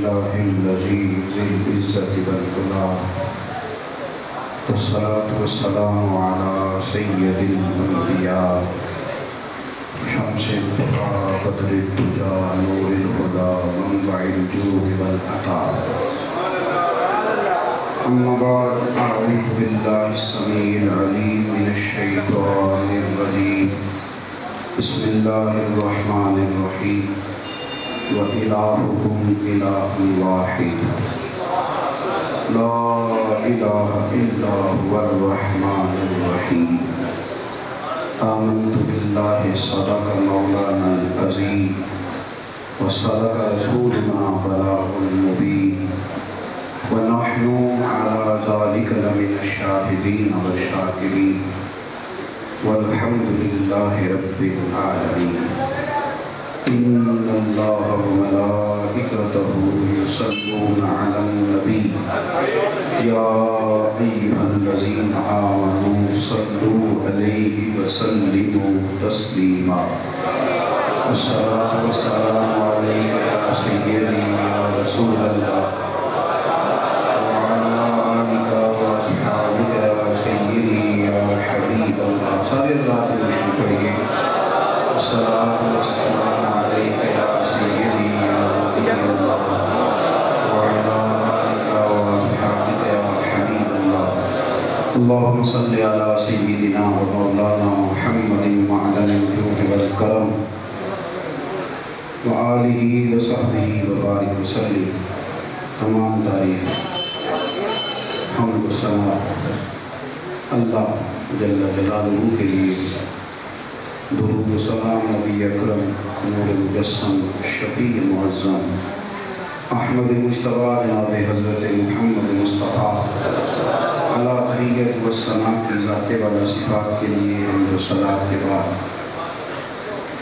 لله الذي ذي العزة والعلا والصلاة والسلام على سيد الأنبياء شمس التقى بدر الدجى نور الهدى منبع الجود والعطاء أما بعد أعوذ بالله السميع العليم من الشيطان الرجيم بسم الله الرحمن الرحيم وإلهكم إله واحد لا إله إلا هو الرحمن الرحيم آمنت بالله صدق مولانا العظيم وصدق رسولنا بلاغ المبين ونحن على ذلك لمن الشاهدين والشاكرين والحمد لله رب العالمين إن الله وملائكته يصلون على النبي يا أيها الذين آمنوا صلوا عليه وسلموا تسليما الصلاة والسلام عليك يا سيدي يا رسول الله وعلى آلك وأصحابك يا سيدي يا حبيب الله سارے رات روشن پڑھیے الصلاة والسلام عليك يا سيدي يا نبي الله وعلى آلك وأصحابك يا حبيب الله اللهم صل على سيدنا ومولانا محمد وعلى الوجوه والكرم وآلہ وصحبہ وبارک وسلم. تمام تعریف حمد و ثنا اللہ جل جلالہ کے لیے. درود و سلام نبی اکرم نور مجسم شفیع معظم احمد مصطفیٰ جناب حضرت محمد مصطفیٰ علی تحیت و ثنا کی ذات والا صفات کے لیے حمد و صلات کے بعد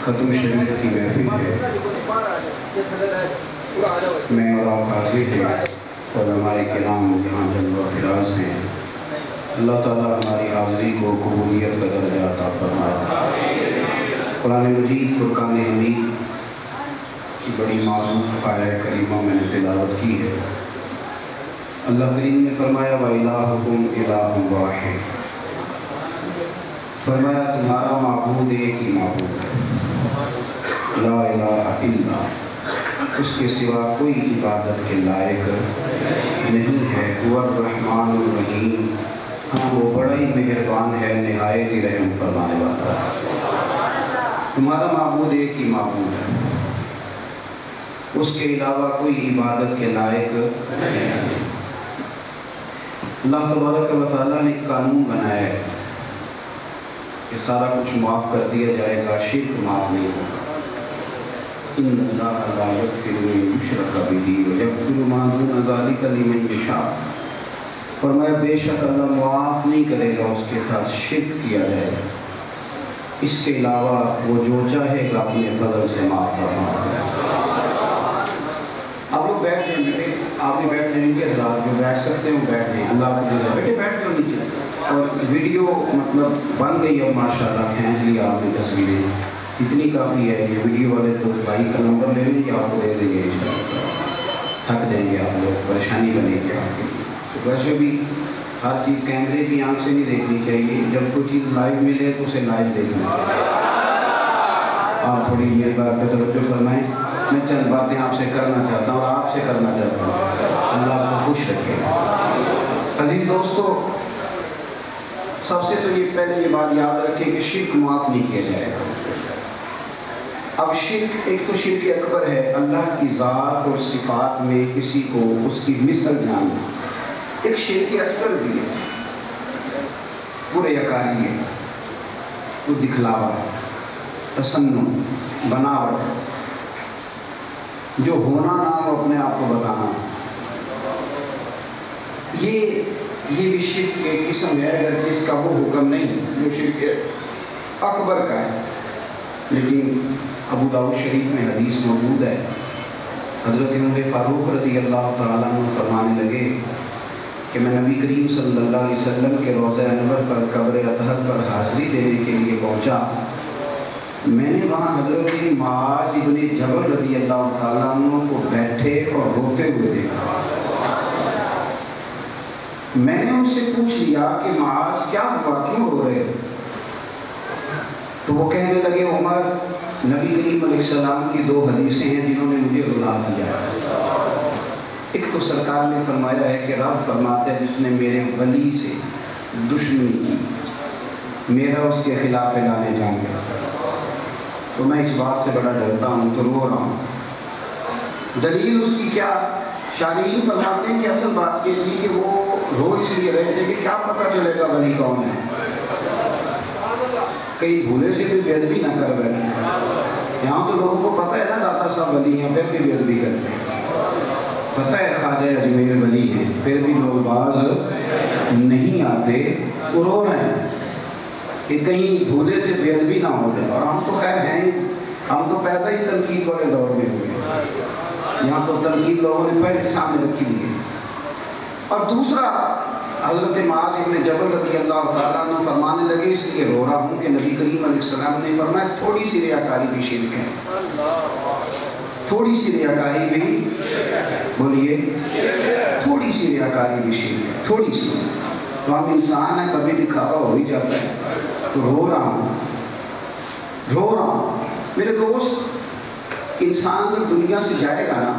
ختم شریعت کی محفل ہے. میں اور آپ حاضر ہیں اور ہمارے کلام یہاں جلوہ فراز ہیں. اللہ تعالیٰ ہماری حاضری کو قبولیت کا درجہ عطا فرمائے. قرآن مجید فرقان حمید کی بڑی معروف آیہ کریمہ میں نے تلاوت کی ہے. اللہ کریم نے فرمایا وَإِلَٰهُكُمْ إِلَٰهٌ وَاحِدٌ. فرمایا تمہارا معبود ایک ہی معبود ہے. لا الہ الا اس کے سوا کوئی عبادت کے لائق نہیں ہے. هو الرحمن الرحیم ہاں وہ بڑا ہی مہربان ہے نہایت ہی رحم فرمانے والا. تمہارا معبود ایک ہی معبود ہے. اس کے علاوہ کوئی عبادت کے لائق نہیں. اللہ تبارک و تعالیٰ نے قانون بنایا ہے کہ سارا کچھ معاف کر دیا جائے گا, شرک معاف نہیں ہوگا. ان اللہ لا یغفر ان یشرک بہ ویغفر ما دون ذلک لمن یشاء. فرمایا بے شک اللہ معاف نہیں کرے گا اس کے ساتھ شرک کیا جائے گا, اس کے علاوہ وہ جو چاہے گا اپنے فضل سے معاف فرمائے گا. آپ لوگ بیٹھ جائیں بیٹے, آپ بھی بیٹھ جائیں گے. حضرات جو بیٹھ سکتے ہیں وہ بیٹھ جائیں. اللہ آپ کو دے بیٹے بیٹھ کر نیچے. اور ویڈیو مطلب بن گئی اب ماشاءاللہ, کھینچ لیا آپ نے تصویریں, اتنی کافی ہے. یہ ویڈیو والے تو بھائی کا نمبر لے لیں گے, آپ کو دے دیں گے. تھک جائیں گے آپ لوگ, پریشانی بنے گی آپ کے لیے. تو ویسے بھی ہر چیز کیمرے کی آنکھ سے نہیں دیکھنی چاہیے. جب کوئی چیز لائیو ملے تو اسے لائیو دیکھنا چاہیے. آپ تھوڑی میری بات پہ توجہ فرمائیں. میں چند باتیں آپ سے کرنا چاہتا ہوں اور آپ سے کرنا چاہتا ہوں. اللہ آپ کو خوش رکھے. عزیز دوستو, سب سے تو یہ پہلے یہ بات یاد رکھیں کہ شرک معاف نہیں کیا جائے گا. اب شرک, ایک تو شرک اکبر ہے اللہ کی ذات اور صفات میں کسی کو اس کی مثل جاننا. ایک شرک اصغر بھی ہے, وہ ریاکاری ہے, وہ دکھلاوا ہے, تصنع, بناوٹ, جو ہونا نہ ہو اپنے آپ کو بتانا. یہ بھی شرک ایک قسم ہے, اگر جس کا وہ حکم نہیں, جو شرک اکبر کا ہے. لیکن ابو داؤد شریف میں حدیث موجود ہے, حضرت عمر فاروق رضی اللہ تعالیٰ عنہ فرمانے لگے کہ میں نبی کریم صلی اللہ علیہ وسلم کے روضہ انور پر قبر اطہر پر حاضری دینے کے لیے پہنچا میں نے وہاں حضرت معاذ ابن جبل رضی اللہ تعالیٰ عنہ کو بیٹھے اور روتے ہوئے دیکھا۔ میں نے ان سے پوچھ لیا کہ معاذ کیا ہوا، کیوں رو رہے؟ تو وہ کہنے لگے عمر، نبی کریم علیہ السلام کی 2 حدیثیں ہیں جنہوں نے مجھے رلا دیا ہے۔ ایک تو سرکار نے فرمایا ہے کہ رب فرماتا ہے جس نے میرے ولی سے دشمنی کی میرا اس کے خلاف اعلان جنگ ہے، تو میں اس بات سے بڑا ڈرتا ہوں تو رو رہا ہوں۔ دلیل اس کی کیا؟ شارحین فرماتے ہیں کہ اصل بات یہ تھی کہ وہ رو اس لیے رہے تھے کہ کیا پتہ چلے گا ولی کون ہے، کہیں بھولے سے بھی بے ادبی نہ کر بیٹھے۔ یہاں تو لوگوں کو پتہ ہے نا داتا صاحب ولی ہیں، پھر بھی بے ادبی کرتے ہیں۔ پتہ ہے خواجہ اجمیر ولی ہیں، پھر بھی لوگ باز نہیں آتے، وہ رو رہے ہیں کہ کہیں بھولے سے بے ادبی نہ ہو جائے۔ اور ہم تو خیر ہیں، ہم تو پیدا ہی تنقید والے دور میں ہوئے، یہاں تو تنقید لوگوں نے پہلے سامنے رکھی ہوئی ہے۔ اور دوسرا، حضرت معاذ ابن جبل رضی اللہ تعالیٰ عنہ فرمانے لگے اس لیے رو رہا ہوں کہ نبی کریم علیہ السلام نے فرمایا تھوڑی سی ریاکاری بھی شرک ہے، تھوڑی سی ریاکاری بھی، بولیے، تھوڑی سی ریاکاری بھی شرک ہے، تھوڑی سی۔ تو ہم انسان ہیں، کبھی دکھاوا ہو ہی جاتا ہے، تو رو رہا ہوں، رو رہا ہوں۔ میرے دوست، انسان جب دنیا سے جائے گا نا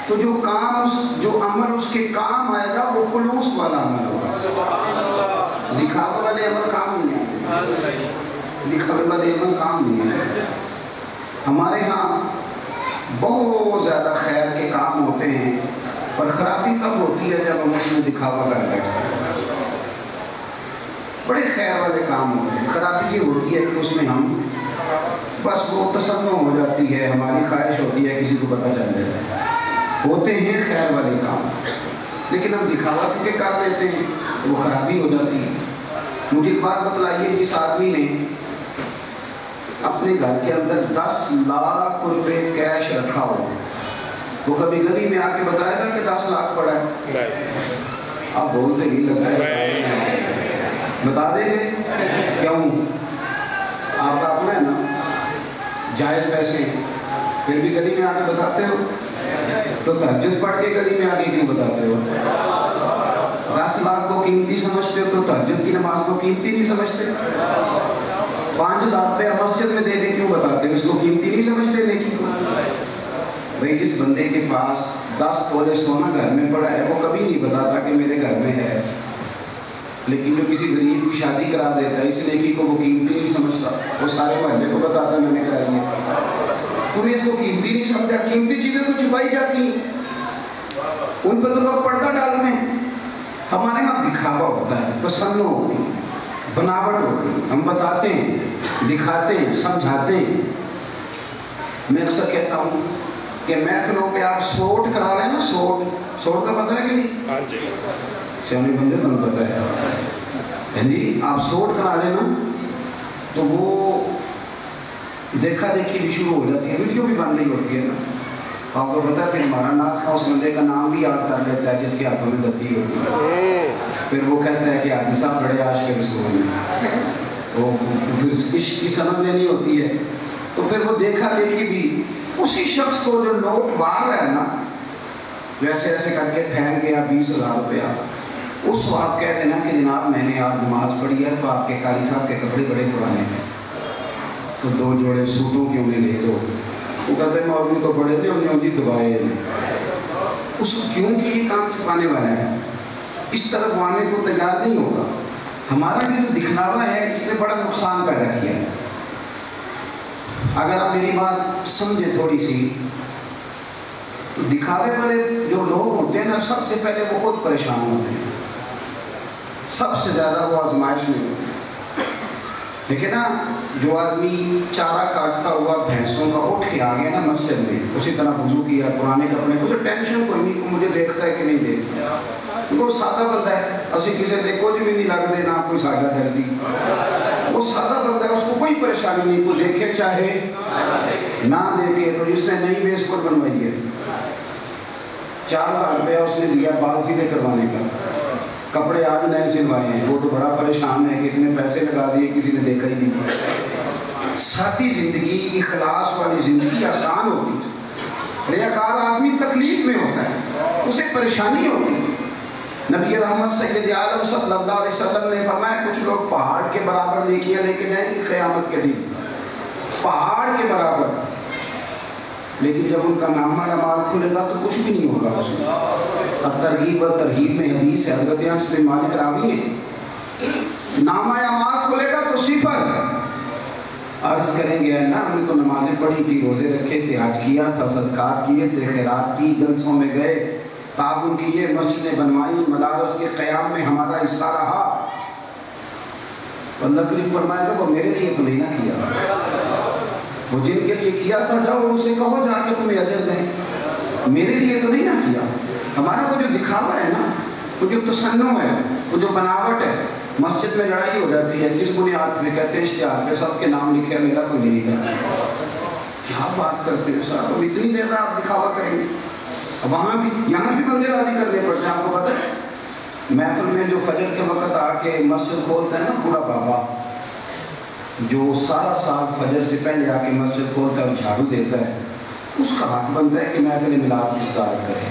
تو جو کام جو عمل اس کے کام آئے گا وہ خلوص والا عمل ہوگا، دکھاوا والے عمل کام نہیں ہے، دکھاوے والے عمل کام نہیں ہے۔ ہمارے ہاں بہت زیادہ خیر کے کام ہوتے ہیں، اور خرابی تب ہوتی ہے جب ہم اس میں دکھاوا کر بیٹھتے ہیں۔ بڑے خیر والے کام ہوتے ہیں، خرابی یہ ہوتی ہے کہ اس میں ہم بس وہ تصنع ہو جاتی ہے، ہماری خواہش ہوتی ہے کسی کو پتہ چل جائے۔ ہوتے ہیں خیر والے کام، لیکن ہم دکھاوا کیونکہ کر لیتے ہیں وہ خرابی ہو جاتی ہے۔ مجھے ایک بات بتلائیے، جس آدمی نے اپنے گھر کے اندر 10 لاکھ روپے کیش رکھا ہو، وہ کبھی گلی میں آ کے بتائے گا کہ 10 لاکھ پڑا ہے؟ آپ بولتے نہیں لگ رہے، بتا دیں گے کیوں؟ آپ کا اپنا ہے نا، جائز پیسے، پھر بھی گلی میں آ کے بتاتے ہو، تو تہجد پڑھ کے گلی میں آ کے کیوں بتاتے ہو؟ 10 لاکھ کو قیمتی سمجھتے ہو تو تہجد کی نماز کو قیمتی نہیں سمجھتے؟ 5 لاکھ روپیہ مسجد میں دے کے کیوں بتاتے ہو؟ اس کو قیمتی نہیں سمجھتے نیکی کو؟ بھائی جس بندے کے پاس 10 تولے سونا گھر میں پڑا ہے وہ کبھی نہیں بتاتا کہ میرے گھر میں ہے، لیکن جو کسی غریب کی شادی کرا دیتا ہے اس نیکی کو وہ قیمتی نہیں سمجھتا، وہ سارے محلے کو بتاتا ہے میں نے کرائی ہے۔ تم نے اس کو قیمتی نہیں سمجھا، قیمتی چیزیں تو چھپائی جاتی ہیں، ان پر تو لوگ پردہ ڈالتے ہیں۔ ہمارے یہاں دکھاوا ہوتا ہے، تصنع ہوتی ہے، بناوٹ ہوتی ہے، ہم بتاتے ہیں، دکھاتے ہیں، سمجھاتے ہیں۔ میں اکثر کہتا ہوں کہ محفلوں پہ آپ سوٹ کرا لیں نا، سوٹ کا پتہ ہے کہ نہیں؟ ہاں جی، سیانے بندے تمہیں پتہ ہے جی، آپ سوٹ کرا لیں نا تو وہ دیکھا دیکھی بھی شروع ہو جاتی ہے، ویڈیو بھی بن رہی ہوتی ہے نا، آپ کو پتہ ہے پھر ہمارا ناچ کا اس بندے کا نام بھی یاد کر لیتا ہے جس کے ہاتھوں میں دتی ہوتی ہے، پھر وہ کہتا ہے کہ حاجی صاحب بڑے عاشق رسول ہیں، تو پھر عشق کی سند لینی ہوتی ہے، تو پھر وہ دیکھا دیکھی بھی اسی شخص کو جو نوٹ مار رہا ہے نا، ویسے ایسے کر کے پھینک گیا 20,000 روپیہ، اس کو آپ کہہ دینا کہ جناب میں نے آج نماز پڑھی ہے تو آپ کے قاری صاحب کے کپڑے بڑے پرانے تھے تو 2 جوڑے سوٹوں کی انہیں لے دو۔ وہ کہتے ہیں مولوی کو بڑے تھے انہیں انہیں دبائے نہیں، اس کو کیوں کہ یہ کام چھپانے والا ہے، اس طرف آنے کو تیار نہیں ہوگا۔ ہمارا یہ جو دکھلاوا ہے اس نے بڑا نقصان پیدا کیا ہے۔ اگر آپ میری بات سمجھیں تھوڑی سی، تو دکھاوے والے جو لوگ ہوتے ہیں نا سب سے پہلے وہ خود پریشان ہوتے ہیں، سب سے زیادہ وہ آزمائش میں ہوتے ہیں۔ دیکھیں نا، جو آدمی چارہ کاٹتا ہوا بھینسوں کا اٹھ کے آ گیا نا مسجد میں، اسی طرح وضو کیا، پرانے کپڑے، اسے ٹینشن کوئی نہیں کہ مجھے دیکھتا ہے کہ نہیں دیکھتا، وہ سادہ بندہ ہے، اسی کسی دے کچھ بھی نہیں لگ دے نہ کوئی سادہ دردی، وہ سادہ بندہ ہے، اس کو کوئی پریشانی نہیں، کوئی دیکھے چاہے نہ دیکھے۔ تو جس نے نئی ویس کوٹ بنوائی ہے 4 لاکھ روپیہ اس نے دیا بال سیدھے کروانے کا، کپڑے آج نئے سلوائے ہیں، وہ تو بڑا پریشان ہے کہ اتنے پیسے لگا دیے کسی نے دیکھا ہی نہیں۔ سادی زندگی، اخلاص والی زندگی آسان ہوتی ہے. ریاکار آدمی تکلیف میں ہوتا ہے، اسے پریشانی ہوتی ہے. نبی رحمت سید عالم صلی اللہ علیہ وسلم نے فرمایا کچھ لوگ پہاڑ کے برابر نیکیاں لے کے جائیں گے قیامت کے دن، پہاڑ کے برابر، لیکن جب ان کا نامہ اعمال کھلے گا تو کچھ بھی نہیں ہوگا. اب ترغیب و ترہیب میں حدیث ہے، حضرت انس بن مالک راوی ہے، نامہ اعمال کھلے گا تو صفر. عرض کریں گے اللہ ہم نے تو نمازیں پڑھی تھی، روزے رکھے تھے، حج کیا تھا، صدقات کیے تھے، خیرات کی، جلسوں میں گئے، تعاون کیے، مسجدیں بنوائی، مدارس کے قیام میں ہمارا حصہ رہا. تو اللہ کریم فرمائے گا وہ میرے لیے تو نہیں نہ کیا، وہ جن کے لیے کیا تھا جاؤ ان سے کہو جا کے تمہیں اجر دیں، میرے لیے تو نہیں نہ کیا. ہمارا وہ جو دکھاوا ہے نا، وہ جو تصنع ہے، وہ جو بناوٹ ہے، مسجد میں لڑائی ہو جاتی ہے کس بنیاد پہ؟ کہتے ہیں اشتہار پہ سب کے نام لکھے، میرا کوئی نہیں لکھا. کیا بات کرتے ہو صاحب، اتنی دیر میں آپ دکھاوا کریں گے. وہاں بھی یہاں بھی بندے راضی کرنے پڑتے ہیں. آپ کو پتہ ہے محفل میں جو فجر کے وقت آ کے مسجد کھولتا ہے نا بوڑھا بابا، جو سارا سال فجر سے پہلے آ کے مسجد کھولتا ہے اور جھاڑو دیتا ہے، اس کا حق بنتا ہے کہ محفل میلاد کی صدارت کرے.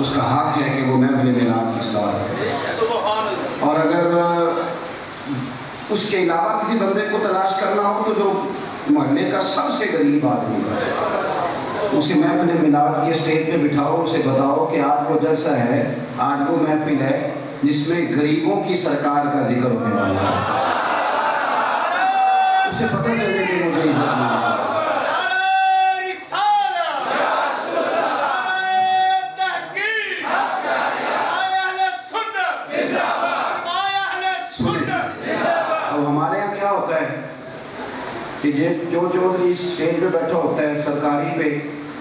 اس کا حق ہے کہ وہ محفل میلاد کی صدارت کرے. اور اگر اس کے علاوہ کسی بندے کو تلاش کرنا ہو تو جو محلے کا سب سے غریب آدمی ہے اسے محفل میلاد کے اسٹیج پہ بٹھاؤ، اسے بتاؤ کہ آج وہ جلسہ ہے، آج وہ محفل ہے جس میں غریبوں کی سرکار کا ذکر ہونے والا ہے. اسے پتہ چلے کہ مجھے عزت نہیں ہے. اب ہمارے یہاں کیا ہوتا ہے کہ جو چودھری اسٹیج پہ بیٹھا ہوتا ہے سرکاری پہ،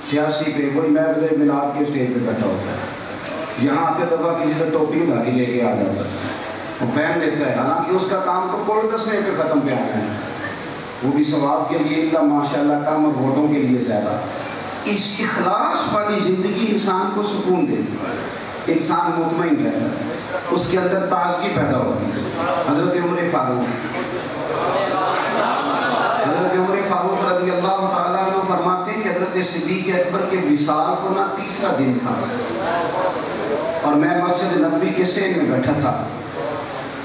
سیاسی پہ، وہی محفل میلاد کے اسٹیج پہ بیٹھا ہوتا ہے. یہاں آتے دفعہ کسی سے ٹوپی ادھاری لے کے آ جاتا ہے، وہ پہن لیتا ہے، حالانکہ اس کا کام تو کوڑ دسنے پہ ختم پہ آنا ہے، وہ بھی ثواب کے لیے اللہ ماشاءاللہ کم اور ووٹوں کے لیے زیادہ. اس اخلاص والی زندگی انسان کو سکون دیتی ہے، انسان مطمئن رہتا ہے، اس کے اندر تازگی پیدا ہوتی ہے. حضرت عمر فاروق رضی اللہ تعالیٰ عنہ فرماتے ہیں کہ حضرت صدیق اکبر کے وصال کو نا تیسرا دن تھا اور میں مسجد نبوی کے سین میں بیٹھا تھا.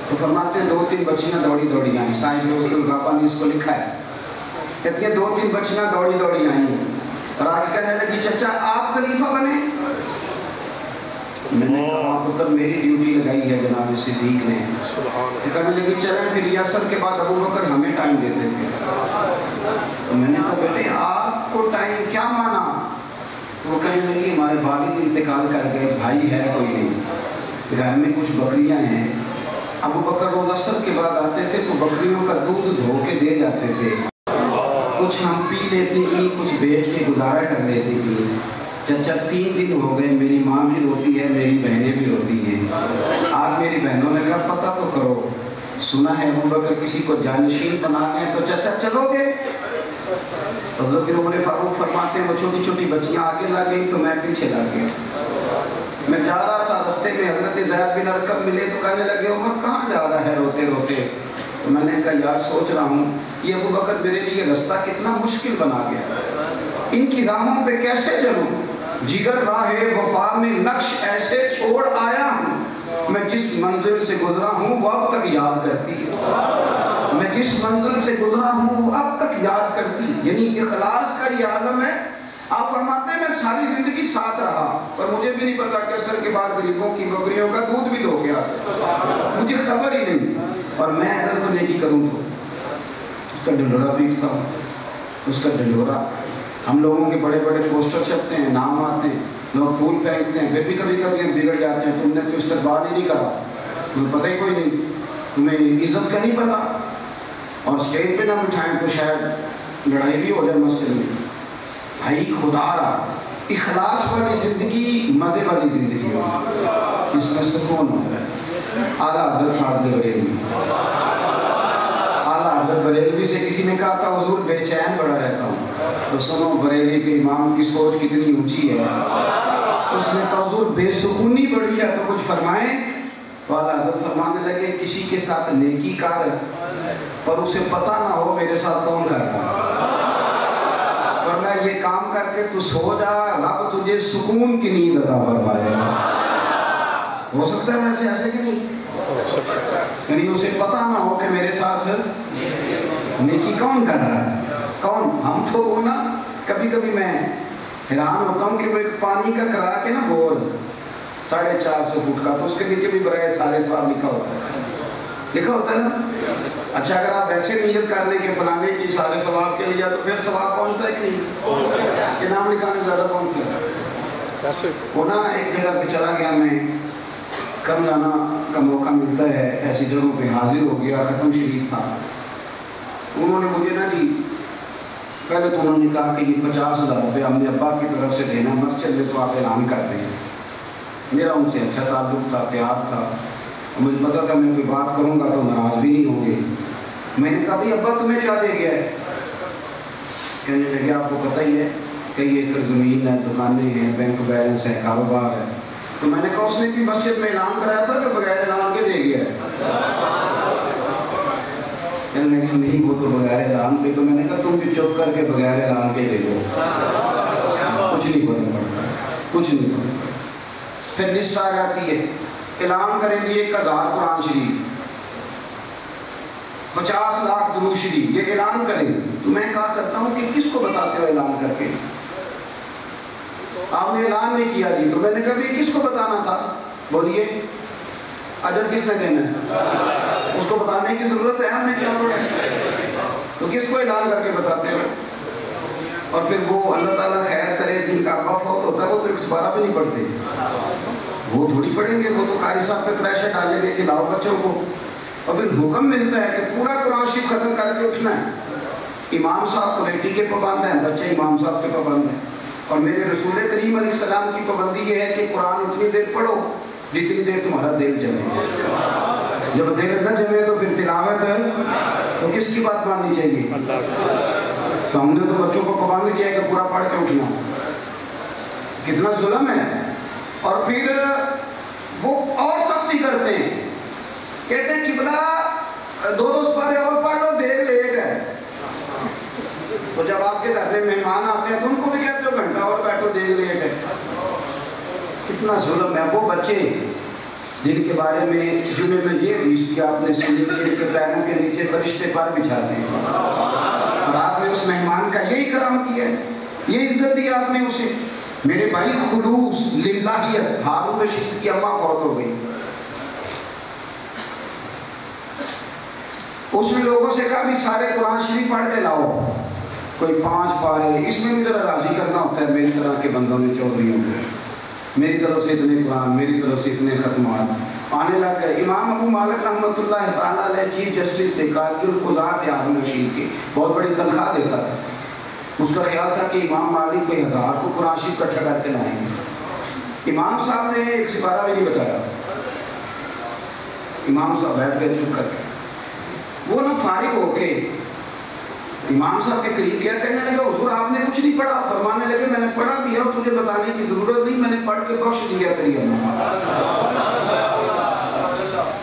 تو فرماتے ہیں 2-3 بچیاں دوڑی دوڑی آئیں. سائن دوست الغابہ نے اس کو لکھا ہے، کہتی ہیں 2-3 بچیاں دوڑی دوڑی آئیں اور آگے کہنے لگی چچا آپ خلیفہ بنے. میں نے کہا پتر میری ڈیوٹی لگائی ہے جناب صدیق نے. کہنے لگی چلیں پھر یاسر کے بعد ابو بکر ہمیں ٹائم دیتے تھے. تو میں نے کہا بیٹے آپ کو ٹائم کیا مانا؟ تو وہ کہنے لگی ہمارے والد انتقال کر گئے، بھائی ہے کوئی نہیں، گھر میں کچھ بکریاں ہیں. ابو بکر روز عصر کے بعد آتے تھے تو بکریوں کا دودھ دھو کے دے جاتے تھے، کچھ ہم پی لیتی تھی، کچھ بیچ کے گزارا کر لیتی تھی. چچا 3 دن ہو گئے، میری ماں بھی روتی ہے، میری بہنیں بھی روتی ہیں. آج میری بہنوں نے کہا پتہ تو کرو، سنا ہے ابو بکر کسی کو جانشین بنانے ہیں، تو چچا چلو گے؟ حضرت عمر فاروق فرماتے ہیں وہ چھوٹی چھوٹی بچیاں آگے لگ گئی تو میں پیچھے لگ گیا. میں جا رہا تھا، رستے میں حضرت زید بن ارقم ملے تو کہنے لگے عمر کہاں جا رہا ہے روتے روتے؟ تو میں نے کہا یار سوچ رہا ہوں یہ ابو بکر میرے لیے رستہ کتنا مشکل بنا گیا، ان کی راہوں پہ کیسے چلوں؟ جگر راہ وفا میں نقش ایسے چھوڑ آیا ہوں، میں جس منزل سے گزرا ہوں وہ اب تک یاد کرتی ہے، میں جس منزل سے گزرا ہوں وہ اب تک یاد کرتی. یعنی اخلاص کا یہ عالم ہے. آپ فرماتے ہیں میں ساری زندگی ساتھ رہا اور مجھے بھی نہیں پتا کہ عصر کے بعد غریبوں کی بکریوں کا دودھ بھی دھو گیا، مجھے خبر ہی نہیں. اور میں اگر تو نیکی کروں تو اس کا ڈھنڈورا پیٹتا ہوں. اس کا ڈھنڈورا ہم لوگوں کے بڑے بڑے پوسٹر چھپتے ہیں، نام آتے ہیں، لوگ پھول پھینکتے ہیں، پھر بھی کبھی کبھی ہم بگڑ جاتے ہیں. تم نے تو استقبال ہی نہیں کرا، تمہیں پتہ ہی کوئی نہیں، تمہیں عزت کا نہیں پتا، اور اسٹیج پہ نہ بٹھائیں تو شاید لڑائی بھی ہو جائے مسجد میں. بھائی خدا رہا اخلاص والی زندگی مزے والی زندگی ہوگی، اس میں سکون ہوتا ہے. اعلیٰ حضرت فاضل بریلوی، اعلیٰ حضرت بریلوی سے کسی نے کہا تھا حضور بے چین بڑا رہتا ہوں، تو سنو بریلی کے امام کی سوچ کتنی اونچی ہے. اس نے کہا حضور بے سکونی بڑی ہے تو کچھ فرمائیں. تو اعلیٰ حضرت فرمانے لگے کسی کے ساتھ نیکی کار پر اسے پتہ نہ ہو میرے ساتھ کون کر رہا ہے۔ فرمایا یہ کام کر کے تو سو جا، رب تجھے سکون کی نیند عطا فرمائے گا۔ ہو سکتا ہے ویسے ایسے کہ نہیں؟ یعنی اسے پتہ نہ ہو کہ میرے ساتھ نیکی کون کر رہا ہے، کون؟ ہم تو وہ نا کبھی کبھی میں حیران ہوتا ہوں کہ وہ ایک پانی کا کرا کے نا بور 450 فٹ کا، تو اس کے نیچے بھی برائے سارے ثواب لکھا ہوتا ہے، لکھا ہوتا ہے نا۔ اچھا اگر آپ ایسے نیت کر لیں کہ فلانے کی سارے ثواب کے لیے، تو پھر ثواب پہنچتا ہے کہ نہیں؟ کہ نام لکھانے زیادہ پہنچتا ہے۔ وہ نا ایک جگہ پہ چلا گیا، میں کم جانا کا موقع ملتا ہے ایسی جگہوں پہ، حاضر ہو گیا، ختم شریف تھا۔ انہوں نے مجھے نا جی پہلے تو انہوں نے کہا کہ یہ 50,000 روپے ہم نے ابا کی طرف سے دینا مسجد میں، تو آپ اعلان کر دیں۔ میرا ان سے اچھا تعلق تھا، پیار تھا، اور مجھے پتا تھا میں کوئی بات کروں گا تو ناراض بھی نہیں ہوں گے۔ میں نے کہا بھائی ابا تمہیں کیا دے گیا ہے؟ کہنے لگے آپ کو پتہ ہی ہے کئی ایکڑ زمین ہے، دکانیں ہیں، بینک بیلنس ہے، کاروبار ہے۔ تو میں نے کہا اس نے بھی مسجد میں اعلان کرایا تھا کہ بغیر اعلان کے دے گیا ہے؟ کہنے لگے نہیں وہ تو بغیر اعلان کے۔ تو میں نے کہا تم بھی چپ کر کے بغیر اعلان کے دے دو، کچھ نہیں فرق پڑتا، کچھ نہیں فرق پڑتا۔ پھر لسٹ آ جاتی ہے، اعلان کریں گے 1000 قرآن شریف، 50 لاکھ درود شریف، یہ اعلان کریں گے۔ تو میں کہا کرتا ہوں کہ کس کو بتاتے ہو اعلان کر کے؟ آپ نے اعلان نہیں کیا جی۔ تو میں نے کہا بھی کس کو بتانا تھا؟ بولیے اجر کس نے دینا ہے؟ اس کو بتانے کی ضرورت ہے ہمیں کیا ہو رہا ہے؟ تو کس کو اعلان کر کے بتاتے ہو؟ اور پھر وہ اللہ تعالیٰ خیر کرے جن کا ابا فوت ہوتا ہے وہ تو 12 بھی نہیں پڑھتے، وہ تھوڑی پڑھیں گے، وہ تو قاری صاحب پہ پریشر ڈالیں گے کہ لاؤ بچوں کو۔ اور پھر حکم ملتا ہے کہ پورا قرآن شریف ختم کر کے اٹھنا ہے۔ امام صاحب کمیٹی کے پابند ہیں، بچے امام صاحب کے پابند ہیں، اور میرے رسول کریم علیہ السلام کی پابندی یہ ہے کہ قرآن اتنی دیر پڑھو جتنی دیر تمہارا دل جمے۔ جب دل نہ جمے تو پھر تلاوت ہے تو کس کی بات ماننی چاہیے؟ تو ہم نے تو بچوں کو پابند کیا ہے کہ پورا پڑھ کے اٹھنا، کتنا ظلم ہے۔ اور پھر وہ اور سختی کرتے ہیں، کہتے ہیں قبلہ 2 سپارے اور پڑھ لو، دیکھ لیٹ ہے۔ تو جب آپ کے گھر میں مہمان آتے ہیں تو ان کو بھی کہتے ہو گھنٹہ اور بیٹھو، دیکھ لیٹ ہے۔ کتنا ظلم ہے۔ وہ بچے جن کے بارے میں جمعے میں یہ حدیث دیا آپ نے، سنجیدگی کے پیروں کے نیچے فرشتے پر بچھاتے ہیں، اور آپ نے اس مہمان کا یہی کرام کیا ہے، یہ عزت دی آپ نے اسے۔ میرے بھائی خلوص للہیت، ہارون رشید کی اماں فوت ہو گئی، اس نے لوگوں سے کہا بھی سارے قرآن شریف پڑھ کے لاؤ، کوئی 5 پارے، اس میں بھی ذرا راضی کرنا ہوتا ہے میری طرح کے بندوں نے، چودھریوں کو، میری طرف سے اتنے قرآن، میری طرف سے اتنے ختمات آنے لگ گئے۔ امام ابو مالک رحمۃ اللہ تعالیٰ علیہ چیف جسٹس تھے، قاضی القضات ہارون رشید کے، بہت بڑی تنخواہ دیتا تھا۔ اس کا خیال تھا کہ امام مالک کوئی 1000 کو قرآن شریف اکٹھا کر کے لائیں گے۔ امام صاحب نے ایک سپارہ بھی نہیں بتایا، امام صاحب بیٹھ گئے چپ کر کے۔ وہ نہ فارغ ہو کے امام صاحب کے قریب کیا، کہنے لگا حضور آپ نے کچھ نہیں پڑھا؟ فرمانے لگے میں نے پڑھا بھی ہے اور تجھے بتانے کی ضرورت نہیں، میں نے پڑھ کے بخش دیا تیری اماں۔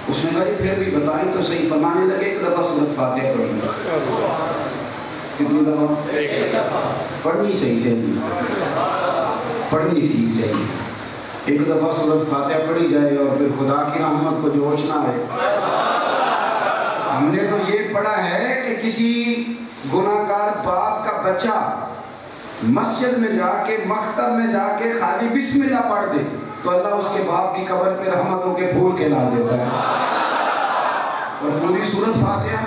اس نے کہا پھر بھی بتائیں تو صحیح۔ فرمانے لگے 1 دفعہ سورۃ فاتحہ پڑھی۔ کتنی دفعہ پڑھنی صحیح چاہیے، پڑھنی ٹھیک چاہیے۔ 1 دفعہ سورۃ فاتحہ پڑھی جائے اور پھر خدا کی رحمت کو جوش نہ آئے۔ ہم نے تو یہ پڑھا ہے کہ کسی گناہگار باپ کا بچہ مسجد میں جا کے، مکتب میں جا کے خالی بسم اللہ پڑھ دے تو اللہ اس کے باپ کی قبر پہ رحمتوں کے پھول کھلا دیتا ہے، اور پوری سورۃ فاتحہ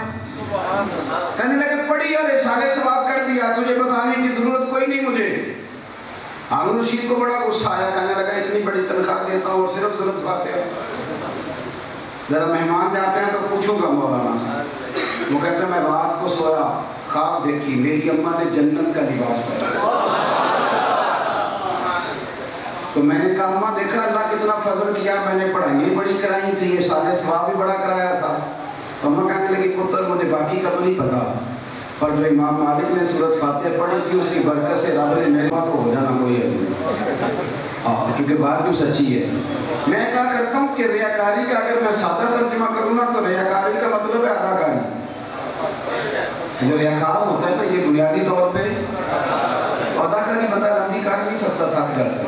کہنے لگے پڑھی اور سارے ثواب کر دیا، تجھے بتانے کی ضرورت کوئی نہیں مجھے۔ ہارون رشید کو بڑا غصہ آیا، کہنے لگا اتنی بڑی تنخواہ دیتا ہوں اور صرف سورۃ فاتحہ؟ ذرا مہمان جاتے ہیں تو پوچھوں گا مولانا سے۔ وہ کہتے ہیں میں رات کو سویا، خواب دیکھی، میری اماں نے جنت کا لباس پہنا۔ تو میں نے کہا اماں دیکھا اللہ کتنا فضل کیا، میں نے پڑھائیں بڑی کرائی تھی، یہ سارے ثواب بھی بڑا کرایا تھا۔ تو اماں کہنے لگی پتر مجھے باقی کا تو نہیں پتا، پر جو امام مالک نے سورۃ فاتحہ پڑھی تھی اس کی برکت سے رب نے میرے بات ہو جانا کوئی ہے، ہاں کیونکہ بات بھی سچی ہے۔ میں کہا کرتا ہوں کہ ریاکاری کا اگر میں سادہ ترجمہ کروں نا تو ریاکاری کا مطلب ہے اداکاری۔ جو ریاکار ہوتا ہے نا یہ بنیادی طور پہ اداکاری بندہ لمبی کر نہیں سکتا، تھک جاتا ہے،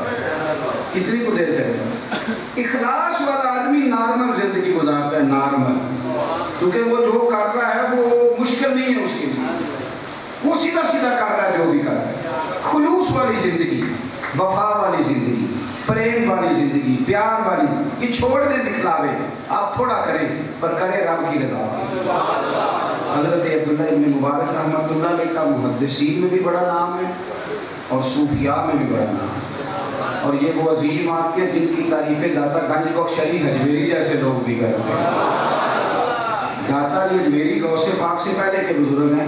کتنی کو دیر کرے گا۔ اخلاص والا آدمی نارمل زندگی گزارتا ہے، نارمل، کیونکہ وہ جو کر رہا ہے وہ مشکل نہیں ہے اس کے لیے، وہ سیدھا سیدھا کر رہا ہے جو بھی کر رہا ہے۔ خلوص والی زندگی، وفا والی زندگی، پریم والی زندگی، پیار والی، یہ چھوڑ دیں دکھلاوے، آپ تھوڑا کریں پر کریں رب کی رضا۔ حضرت عبداللہ ابن مبارک رحمۃ اللہ علیہ کا محدثین میں بھی بڑا نام ہے اور صوفیاء میں بھی بڑا نام ہے، اور یہ وہ عظیم آدمی ہیں جن کی تعریفیں داتا گنج بخش علی حجویری جیسے لوگ بھی کرتے ہیں۔ داتا علی حجویری غوث پاک سے پہلے کے بزرگ ہیں،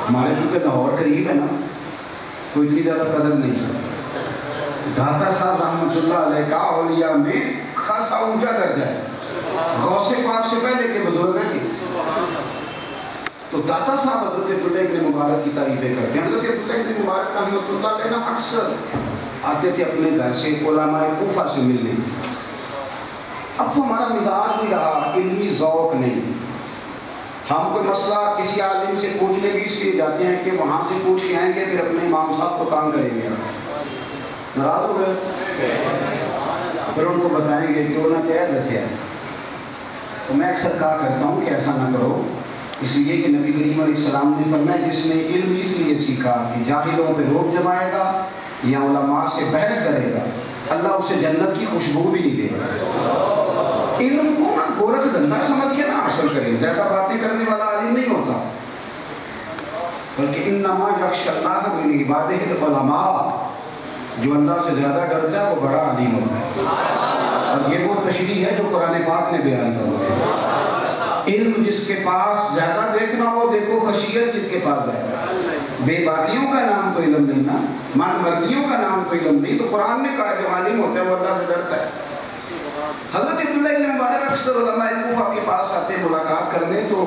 ہمارے کیونکہ لاہور قریب ہے نا تو اتنی زیادہ قدر نہیں ہے۔ داتا صاحب رحمۃ اللہ علیہ کا اولیاء میں خاصا اونچا درجہ ہے، غوث پاک سے پہلے کے بزرگ ہیں۔ تو داتا صاحب حضرت عبداللہ ابن مبارک کی تعریفیں کرتے ہیں۔ حضرت عبداللہ ابن مبارک رحمۃ اللہ علیہ نا اکثر آتے تھے اپنے گھر سے علماء کوفہ سے ملنے۔ اب تو ہمارا مزاج نہیں رہا، علمی ذوق نہیں، ہم کوئی مسئلہ کسی عالم سے پوچھنے بھی اس لیے جاتے ہیں کہ وہاں سے پوچھ کے آئیں گے پھر اپنے امام صاحب کو تانگ کریں گے، ناراض ہو گئے، پھر ان کو بتائیں گے کہ انہوں نے کیا دسیا۔ تو میں اکثر کہا کرتا ہوں کہ ایسا نہ کرو، اس لیے کہ نبی کریم علیہ السلام نے فرمایا جس نے علم اس لیے سیکھا کہ جاہلوں پہ روب جمائے گا یا علماء سے بحث کرے گا، اللہ اسے جنت کی خوشبو بھی نہیں دے گا۔ علم کو نا گورکھ دھندا سمجھ کے نہ حاصل کریں، زیادہ باتیں کرنے والا عالم نہیں ہوتا، بلکہ انما یخشی اللہ من عبادہ العلماء، جو اللہ سے زیادہ ڈرتا ہے وہ بڑا عالم ہوتا ہے، اور یہ وہ تشریح ہے جو قرآن پاک نے بیان فرمائی ہے۔ علم جس کے پاس زیادہ دیکھنا ہو دیکھو، خشیت جس کے پاس زیادہ، بے باکیوں کا نام تو علم نہیں نا، من مرضیوں کا نام تو علم نہیں۔ تو قرآن نے کہا جو عالم ہوتا ہے وہ اللہ سے ڈرتا ہے۔ حضرت عبداللہ ابن مبارک اکثر علماء کوفہ کے پاس آتے ملاقات کرنے، تو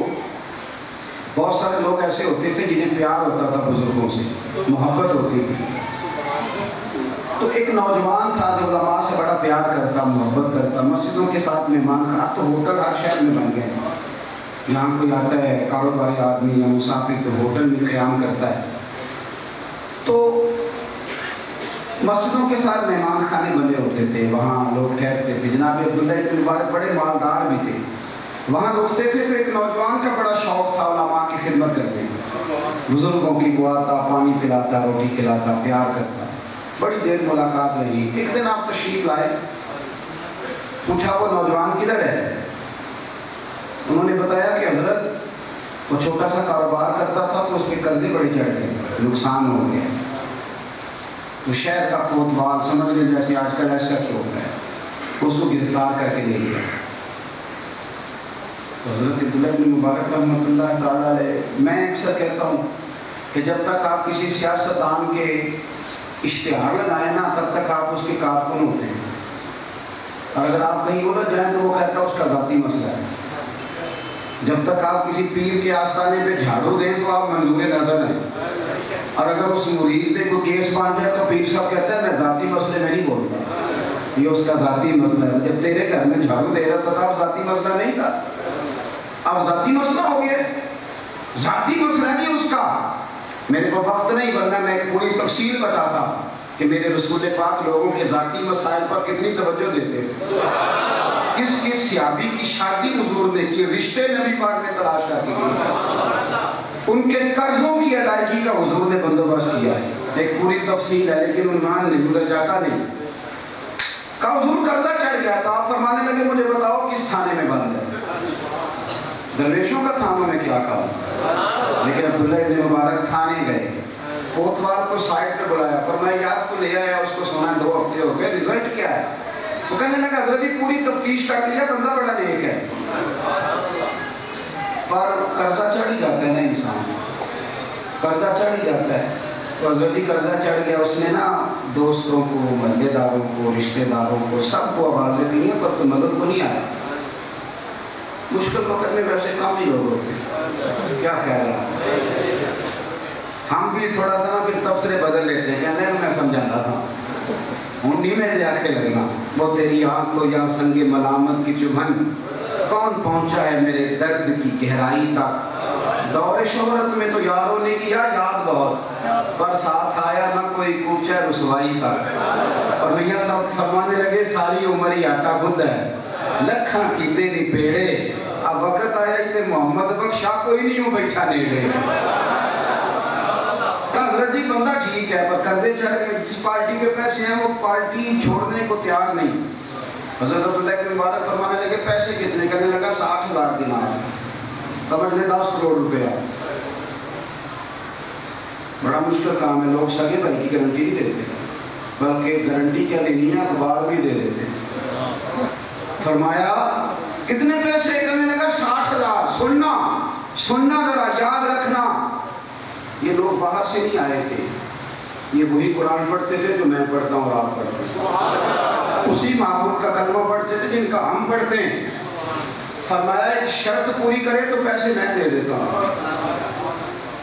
بہت سارے لوگ ایسے ہوتے تھے جنہیں پیار ہوتا تھا بزرگوں سے، محبت ہوتی تھی۔ تو ایک نوجوان تھا جو علماء سے بڑا پیار کرتا، محبت کرتا، مسجدوں کے ساتھ مہمان خانہ، تو ہوٹل ہر شہر میں بن گئے، یہاں کوئی آتا ہے کاروباری آدمی یا مسافر تو ہوٹل میں قیام کرتا ہے۔ تو مسجدوں کے ساتھ مہمان خانے بنے ہوتے تھے، وہاں لوگ ٹھہرتے تھے۔ جناب عبداللہ ابن مبارک بڑے مالدار بھی تھے، وہاں رکتے تھے۔ تو ایک نوجوان کا بڑا شوق تھا علماء کی خدمت کرنے، بزرگوں کی وہ آتا، پانی پلاتا، روٹی کھلاتا، پیار کرتا۔ بڑی دیر ملاقات رہی۔ ایک دن آپ تشریف لائے، پوچھا وہ نوجوان کدھر ہے؟ انہوں نے بتایا کہ حضرت وہ چھوٹا سا کاروبار کرتا تھا تو اس کے قرضے بڑے چڑھ گئے، نقصان ہو گیا، تو شہر کا کوتوال سمجھ لیں جیسے آج کل ایسا ہو رہا ہے، اس کو گرفتار کر کے لے گیا۔ تو حضرت عبداللہ ابن مبارک رحمۃ اللہ تعالیٰ علیہ، میں اکثر کہتا ہوں کہ جب تک آپ کسی سیاستدان کے اشتہار لگائیں نا تب تک آپ اس کے کارکن ہوتے ہیں، اور اگر آپ کہیں الجھ جائیں تو وہ کہتا ہے اس کا ذاتی مسئلہ ہے۔ جب تک آپ کسی پیر کے آستانے پہ جھاڑو دیں تو آپ منظور نظر ہیں، اور اگر اس مرید پہ کوئی کیس بن جائے تو پیر صاحب کہتے ہیں میں ذاتی مسئلے میں نہیں بولتا، یہ اس کا ذاتی مسئلہ ہے۔ جب تیرے گھر میں جھاڑو دے رہا تھا اب ذاتی مسئلہ نہیں تھا، اب ذاتی مسئلہ ہو گیا، ذاتی مسئلہ نہیں اس کا۔ میرے کو وقت نہیں، ورنہ میں ایک پوری تفصیل بتاتا کہ میرے رسول پاک لوگوں کے ذاتی مسائل پر کتنی توجہ دیتے ہیں، کس کس صحابی کی شادی حضور نے کی، رشتے نبی پاک نے تلاش کر کے کی، ان کے قرضوں کی ادائیگی کا حضور نے بندوبست کیا ہے، ایک پوری تفصیل ہے، لیکن عنوان نہیں، ادھر جاتا نہیں۔ کہ حضور قرضہ چڑھ گیا تو آپ فرمانے لگے مجھے بتاؤ کس تھانے میں بند ہے، درویشوں کا تھانوں میں کیا کہا؟ لیکن عبداللہ ابن مبارک تھانے گئے، کوتوال کو سائڈ پہ بلایا، فرمایا یار تو لے آیا اس کو، سونا 2 ہفتے ہو گئے، رزلٹ کیا ہے؟ وہ کہنے لگا حضرت جی پوری تفتیش کر لیا، بندہ بڑا نیک ہے، پر قرضہ چڑھ ہی جاتا ہے نا انسان، قرضہ چڑھ ہی جاتا ہے۔ تو حضرت جی قرضہ چڑھ گیا، اس نے نا دوستوں کو، محلے داروں کو، رشتہ داروں کو، سب کو آوازیں دی ہیں، پر کوئی مدد کو نہیں آیا۔ مشکل وقت میں ویسے کام ہی لوگ ہوتے ہیں، کیا کہہ رہا ہے، ہم بھی تھوڑا سا پھر تبصرے بدل لیتے ہیں، کہتے ہیں میں سمجھانا تھا ہنڈی میں جا کے لگنا، وہ تیری آنکھ کو یا سنگ ملامت کی چبھن، کون پہنچا ہے میرے درد کی گہرائی تک، دور شہرت میں تو یاروں نے کیا یاد بہت، پر ساتھ آیا نہ کوئی کوچہ رسوائی تک۔ اور میاں صاحب فرمانے لگے ساری عمر ہی آٹا گند ہے، لکھاں کیتے نہیں پیڑے، اب وقت آیا کہ محمد بخشا کوئی نہیں ہوں بیٹھا نیڑے۔ حضرت جی بندہ ٹھیک ہے پر قرضے چڑھ گئے، جس پارٹی کے پیسے ہیں وہ پارٹی چھوڑنے کو تیار نہیں۔ حضرت عبداللہ ابن مبارک فرمانے لگے پیسے کتنے؟ کہنے لگا 60,000 دینار، سمجھ لے 10 کروڑ روپیہ۔ بڑا مشکل کام ہے، لوگ سگے بھائی کی گارنٹی نہیں دیتے، بلکہ گارنٹی کیا دینی ہے اخبار بھی دے دیتے۔ فرمایا کتنے پیسے؟ کہنے لگا 60,000۔ سننا ذرا یاد رکھنا، یہ لوگ باہر سے نہیں آئے تھے، یہ وہی قرآن پڑھتے تھے جو میں پڑھتا ہوں اور آپ پڑھتے ہیں، اسی معبود کا کلمہ پڑھتے تھے جن کا ہم پڑھتے ہیں۔ فرمایا ایک شرط پوری کرے تو پیسے میں دے دیتا ہوں۔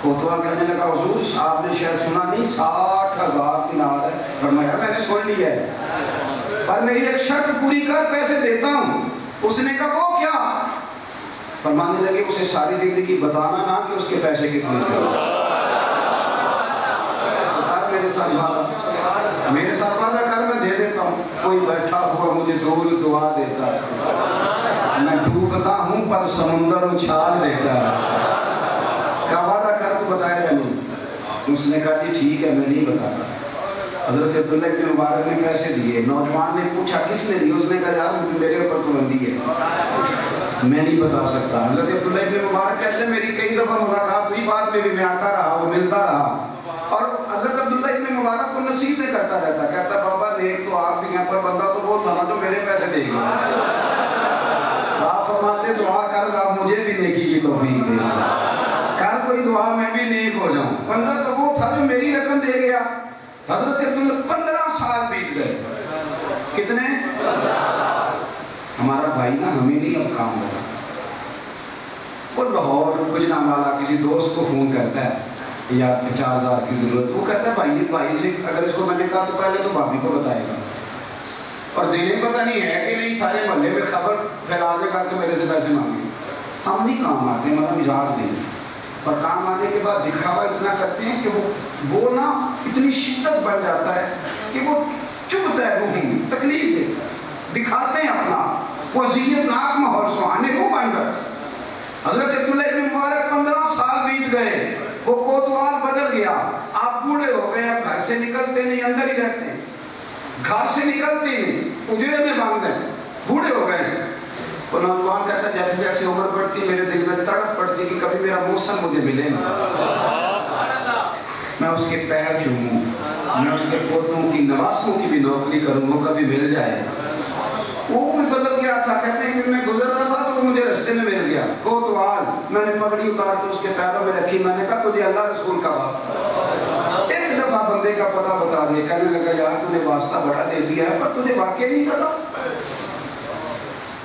کوتوال کہنے لگا حضور صاحب نے شاید سنا نہیں، 60,000 دینار ہے۔ فرمایا میں نے سن لیا ہے، پر میری ایک شرط پوری کر پیسے دیتا ہوں۔ اس نے کہا وہ کیا؟ فرمانے لگے اسے ساری زندگی بتانا نہ کہ اس کے پیسے کس نے دیے۔ میرے ساتھ وعدہ کر میں دے دیتا ہوں۔ کوئی بیٹھا ہوا مجھے دور دعا دیتا ہے، میں ڈوبتا ہوں پر سمندر اچھال دیتا ہے۔ کیا وعدہ کر تو بتائے گا نہیں؟ اس نے کہا جی ٹھیک ہے میں نہیں بتاتا۔ حضرت عبداللہ ابن مبارک نے پیسے دیے، نوجوان نے پوچھا کس نے دیے؟ اس نے کہا یار میرے اوپر پابندی ہے، میں نہیں بتا سکتا۔ حضرت عبداللہ ابن مبارک کہتے ہیں میری کئی دفعہ ملاقات ہوئی، بعد میں بھی میں آتا رہا، وہ ملتا رہا، اور حضرت عبداللہ ابن مبارک کو نصیحتیں کرتا رہتا، کہتا بابا نیک تو آپ بھی ہیں پر بندہ تو وہ تھا نا جو میرے پیسے دے گا۔ آپ فرماتے دعا کر آپ مجھے بھی نیکی کی توفیق دے، کر کوئی دعا میں بھی نیک ہو جاؤں۔ بندہ تو وہ تھا جو میری رقم دے گیا۔ حضرت عبداللہ 15 سال بیت گئے۔ کتنے؟ 15 سال۔ ہمارا بھائی نا ہمیں نہیں اب کام کرتا، وہ لاہور گجرانوالہ کسی دوست کو فون کرتا ہے یا 50,000 کی ضرورت، وہ کہتا ہے بھائی سے اگر اس کو میں نے کہا تو پہلے تو بھابھی کو بتائے گا، اور دینے پتہ نہیں ہے کہ نہیں، سارے محلے میں خبر پھیلا دے گا کہ میرے سے پیسے مانگے۔ ہم نہیں کام آتے، ہمارا مزاج نہیں، اور کام آنے کے بعد دکھاوا اتنا کرتے ہیں کہ وہ نا اتنی شدت بن جاتا ہے کہ وہ چبھتا ہے، روح تکلیف ہے، دکھاتے ہیں اپنا، وہ زینت ناک ماحول سہانے کو بن کر۔ حضرت عبداللہ ابن مبارک 15 سال بیت گئے، وہ کوتوال بدل گیا، آپ بوڑھے ہو گئے، آپ گھر سے نکلتے نہیں، اندر ہی رہتے ہیں، گھر سے نکلتے نہیں، اجڑے میں باندھ ہیں، بوڑھے ہو گئے۔ وہ نوجوان کہتا ہے جیسے جیسے عمر بڑھتی میرے دل میں تڑپ پڑتی کہ کبھی میرا موسم مجھے ملے نا، میں اس کے پیر چوموں، میں اس کے پوتوں کی نواسوں کی بھی نوکری کروں، وہ کبھی مل جائے۔ وہ بھی بدل گیا تھا، کہتے ہیں کہ میں گزر رہا تھا تو وہ مجھے رستے میں مل گیا، کوتوال، میں نے پگڑی اتار کے اس کے پیروں میں رکھی، میں نے کہا تجھے اللہ رسول کا واسطہ ایک دفعہ بندے کا پتہ بتا دے۔ کہنے لگا یار تو نے واسطہ بڑا دے دیا ہے پر تجھے واقعی نہیں پتا؟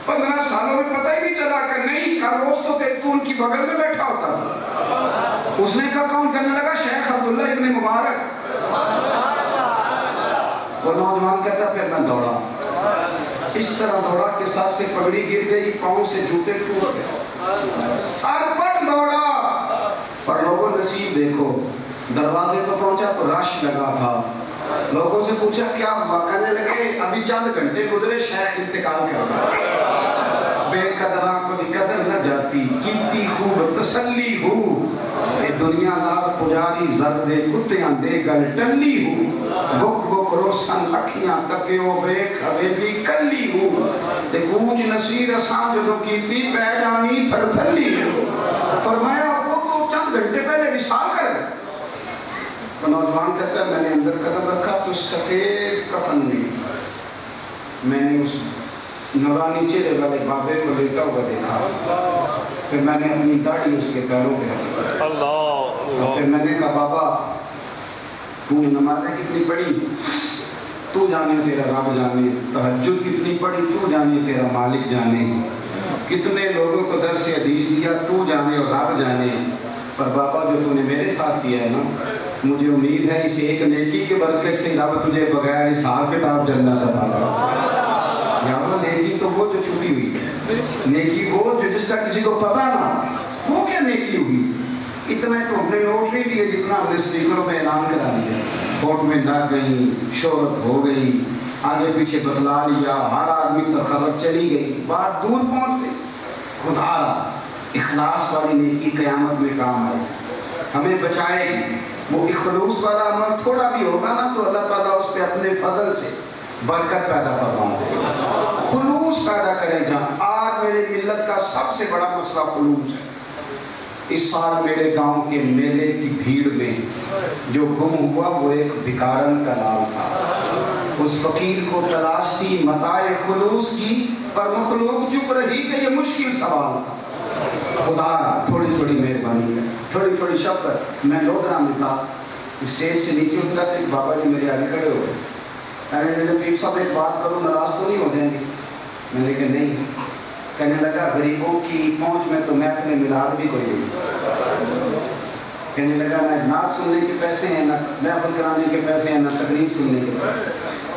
15 سالوں میں پتہ ہی نہیں چلا کہ نہیں، ہر روز تو ان کی بغل میں بیٹھا ہوتا تھا۔ اس نے کہا کون؟ کہنے لگا شیخ عبداللہ ابن مبارک۔ وہ نوجوان کہتا پھر میں دوڑا، اس طرح دوڑا کہ سر سے پگڑی گر گئی، پاؤں سے جوتے ٹوٹ گئے، سر پر دوڑا۔ پر لوگوں نصیب دیکھو، دروازے پر پہنچا تو رش لگا تھا، لوگوں سے پوچھا کیا ہوا؟ کہنے لگے ابھی چند گھنٹے گزرے شیخ انتقال کر گیا، بے قدراں کو قدر نہ جاتی، کیتی خوب تسلی ہو، اے دنیا دار پجاری زردے کتیاں دے گل ٹلی ہو، بک بک روسن اکھیاں تکیو بیک حویلی کلی ہو، تے کوچ نصیر اساں جدو کیتی پہ جانی تھر تھلی ہو۔ فرمایا وہ چند گھنٹے پہلے وصال کر گئے۔ نوجوان کہتا ہے میں نے اندر قدم رکھا تو سفید کفن میں میں نے اس نورانی چہرے والے بابے کو لیٹا ہوا دیکھا، پھر میں نے اپنی داڑھی اس کے پیروں پہ رکھی، پھر میں نے کہا بابا تو نمازیں کتنی پڑھی تو جانے، تیرا رب جانے، تہجد کتنی پڑھی تو جانے، تیرا مالک جانے، کتنے لوگوں کو درس حدیث دیا تو جانے اور رب جانے، پر بابا جو تو نے میرے ساتھ کیا ہے نا، مجھے امید ہے اس ایک نیکی کے برکت سے رب تجھے بغیر حساب کتاب جنت عطا کرے۔ یارو نیکی تو وہ جو چھپی ہوئی ہے، نیکی وہ جو جس کا کسی کو پتہ نہ، وہ کیا نیکی ہوئی؟ اتنا تو ہم نے نوٹ نہیں لیے جتنا ہم نے اسپیکروں میں اعلان کرا دیا. کوٹ میں لگ گئی، شہرت ہو گئی، آگے پیچھے بتلا لیا، ہر آدمی تک خبر چلی گئی، بات دور پہنچ گئی. خدا اخلاص والی نیکی قیامت میں کام آئے، ہمیں بچائے گی. وہ اخلوص والا عمل تھوڑا بھی ہوگا نا تو اللہ تعالیٰ اس پہ اپنے فضل سے برکت پیدا فرما دے. خلوص پیدا کریں جہاں. آج میرے ملت کا سب سے بڑا مسئلہ خلوص ہے. اس سال میرے گاؤں کے میلے کی بھیڑ میں جو گم ہوا وہ ایک بھکارن کا لال تھا. اس فقیر کو تلاش تھی متاع خلوص کی، پر مخلوق چپ رہی کہ یہ مشکل سوال تھا. خدا تھوڑی تھوڑی مہربانی ہے، تھوڑی تھوڑی شفقت. میں لودھرا میں تھا، اسٹیج سے نیچے اترا تو ایک بابا جی میرے آگے کھڑے ہو گئے. میں نے پیر صاحب ایک بات کروں، ناراض تو نہیں ہو جائیں گے؟ میں نے کہا نہیں. کہنے لگا غریبوں کی پہنچ میں تو محفل میلاد بھی کوئی نہیں. کہنے لگا نہ نعت سننے کے پیسے ہیں، نہ محفل کرانے کے پیسے ہیں، نہ تقریر سننے کے پیسے.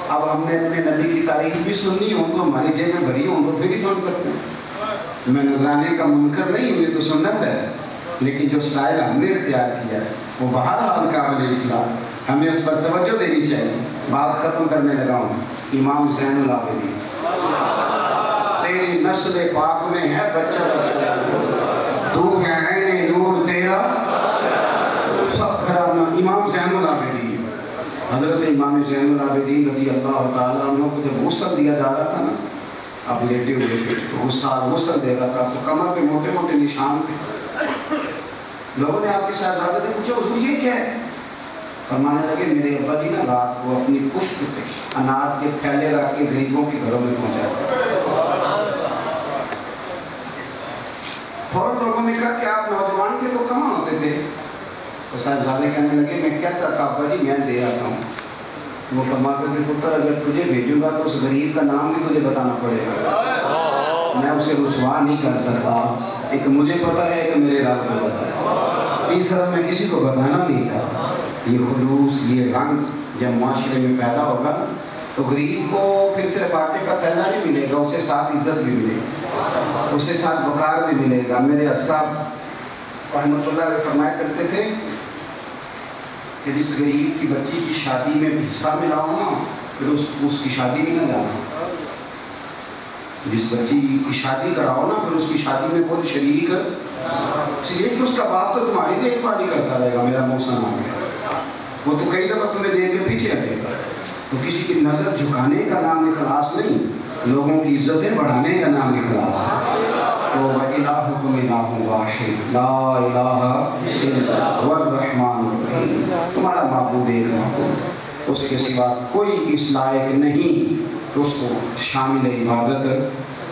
اب ہم نے اپنے نبی کی تعریف بھی سننی ہوں تو ہماری جیب میں بھری ہوں تو پھر ہی سن سکتے ہیں. میں نذرانے کا منکر نہیں ہوں، یہ تو سنت ہے، لیکن جو اسٹائل ہم نے اختیار کیا ہے وہ بہرحال قابل اصلاح، ہمیں اس پر توجہ دینی چاہیے. بات ختم کرنے لگا ہوں. امام حسین العابدین تیری نسل پاک میں ہے بچہ بچہ، تو ہے عین نور تیرا سب گھرانہ. امام حسین العابدین، حضرت امام حسین العابدین رضی اللہ تعالیٰ عنہ کو جب غسل دیا جا رہا تھا نا، اب لیٹے ہوئے تھے، غسل دے رہا تھا تو کمر پہ موٹے موٹے نشان تھے. لوگوں نے آپ کے صاحبزادے سے پوچھا حضور یہ کیا ہے؟ فرمانے لگے میرے ابا جی نا رات کو اپنی پشت پہ انار کے تھیلے رکھ کے غریبوں کے گھروں میں پہنچاتے. فوراً لوگوں نے کہا کہ آپ نوجوان تھے تو کہاں ہوتے تھے؟ تو صاحبزادے کہنے لگے میں کہتا تھا ابا جی میں دے آتا ہوں. وہ فرماتے تھے پتر اگر تجھے بھیجوں گا تو اس غریب کا نام بھی تجھے بتانا پڑے گا، میں اسے رسوا نہیں کر سکتا. ایک مجھے پتا ہے کہ میرے رب کو پتا ہے، تیسرا میں کسی کو بتانا نہیں چاہتا. یہ خلوص، یہ رنگ جب معاشرے میں پیدا ہوگا تو غریب کو پھر صرف آٹے کا تھیلا نہیں ملے گا، اسے ساتھ عزت بھی ملے گی، اسے ساتھ وقار بھی ملے گا. میرے اسلاف رحمۃ اللہ علیہ فرمایا کرتے تھے کہ جس غریب کی بچی کی شادی میں حصہ ملا ہو نا پھر اس کی شادی میں نہ جانا. جس بچی کی شادی کراؤ نا پھر اس کی شادی میں کوئی شریک، اس لیے کہ اس کا باپ تو تمہاری دیکھ بھال کرتا رہے گا. میرا موسم آ گیا، وہ تو کئی دفعہ تمہیں دیکھ کے پیچھے ہٹے گا. تو کسی کی نظر جھکانے کا نام اخلاص نہیں، لوگوں کی عزتیں بڑھانے کا نام اخلاص ہے. تو وَإِلَٰهُكُمْ إِلَٰهٌ وَاحِدٌ لَا إِلَٰهَ إِلَّا هُوَ الرَّحْمَٰنُ الرَّحِيمُ. تمہارا معبود ایک معبود، اس کے سوا کوئی اس لائق نہیں کہ اس کو شامل عبادت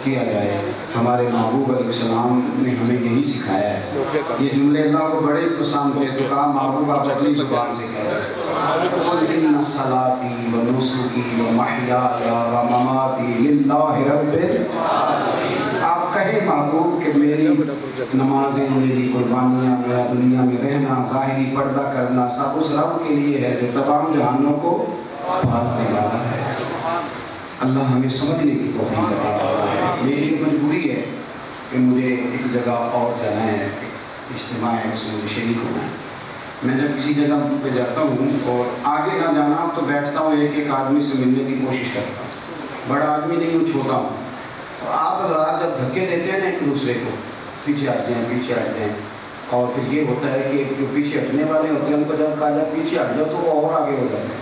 کیا جائے. ہمارے محبوب علیہ السلام نے ہمیں یہی سکھایا ہے. یہ جملے اللہ کو بڑے پسند تھے تو کہا محبوب آپ اپنی زبان سے کہہ رہے ہیں قُلْ إِنَّ صَلَاتِي وَنُسُكِي وَمَحْيَايَ وَمَمَاتِي لِلَّهِ رَبِّ الْعَالَمِينَ. آپ کہے محبوب کہ میری نمازیں، میری قربانیاں، میرا دنیا میں رہنا، ظاہری پردہ کرنا سب اس رب کے لیے ہے جو تمام جہانوں کو پالنے والا ہے. اللہ ہمیں سمجھنے کی توفیق عطا فرمائے. میری مجبوری ہے کہ مجھے ایک جگہ اور جانا ہے، اجتماع ہے، اس میں مجھے شریک ہونا ہے. میں جب کسی جگہ پہ جاتا ہوں اور آگے نہ جانا تو بیٹھتا ہوں، ایک ایک آدمی سے ملنے کی کوشش کرتا ہوں. بڑا آدمی نہیں ہوں، چھوٹا ہوں. اور آپ حضرات جب دھکے دیتے ہیں نا ایک دوسرے کو، پیچھے ہٹ جائیں پیچھے ہٹ جائیں، اور پھر یہ ہوتا ہے کہ جو پیچھے ہٹنے والے ہوتے ہیں ان کو جب کہا جائے پیچھے ہٹ جاؤ تو وہ اور آگے ہو جاتے ہیں.